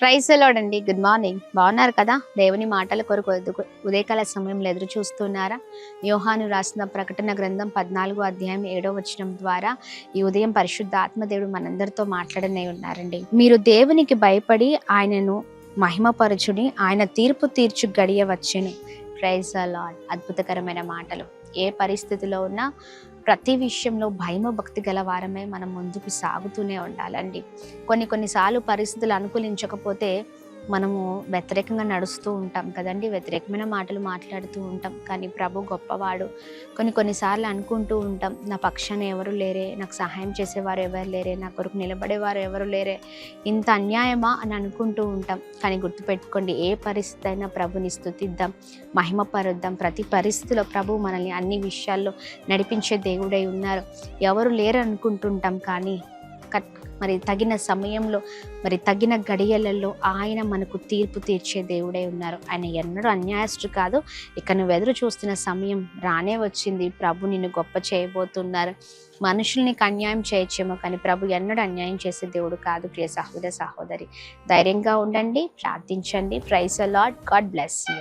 Praise the lord అండి. Good morning. బాగున్నారు కదా? దేవుని మాటల కొరకు ఉదయకాల సమయంలో ఎదురు చూస్తున్నారా? యోహాను రాసిన ప్రకటన గ్రంథం 14వ అధ్యాయం 7వ వచనం ద్వారా ఈ ఉదయం పరిశుద్ధ ఆత్మదేవుడు మనందరితో మాట్లాడనే ఉన్నారండి. మీరు దేవునికి భయపడి ఆయనను మహిమపరచుని, ఆయన తీర్పు తీర్చు గడియ వచ్చెను. Praise the lord. అద్భుతకరమైన మాటలు. ఏ పరిస్థితిలో ఉన్నా ప్రతి విషయంలో భయము భక్తి గల వారమే మనం ముందుకు సాగుతూనే ఉండాలండి. కొన్నిసార్లు పరిస్థితులు అనుకూలించకపోతే మనము వ్యతిరేకంగా నడుస్తూ ఉంటాం కదండి, వ్యతిరేకమైన మాటలు మాట్లాడుతూ ఉంటాం. కానీ ప్రభు గొప్పవాడు. కొన్నిసార్లు అనుకుంటూ ఉంటాం, నా పక్షాన ఎవరు లేరే, నాకు సహాయం చేసేవారు ఎవరు లేరే, నా కొరకు నిలబడేవారు ఎవరు లేరే, ఇంత అన్యాయమా అని అనుకుంటూ ఉంటాం. కానీ గుర్తుపెట్టుకోండి, ఏ పరిస్థితి అయినా ప్రభుని స్తుతిద్దాం, మహిమపరుద్దాం. ప్రతి పరిస్థితిలో ప్రభు మనల్ని అన్ని విషయాల్లో నడిపించే దేవుడై ఉన్నారు. ఎవరు లేరు అనుకుంటుంటాం, కానీ మరి తగిన సమయంలో, మరి తగిన గడియలలో ఆయన మనకు తీర్పు తీర్చే దేవుడై ఉన్నారు. ఆయన ఎన్నడూ అన్యాయస్తుడు కాదు. ఇక నువ్వు ఎదురు చూస్తున్న సమయం రానే వచ్చింది. ప్రభు నిన్ను గొప్ప చేయబోతున్నారు. మనుషులు నీకు అన్యాయం చేయొచ్చేమో, కానీ ప్రభు ఎన్నడూ అన్యాయం చేసే దేవుడు కాదు. ప్రియ సహోదరి, ధైర్యంగా ఉండండి, ప్రార్థించండి. Praise the Lord. God bless you.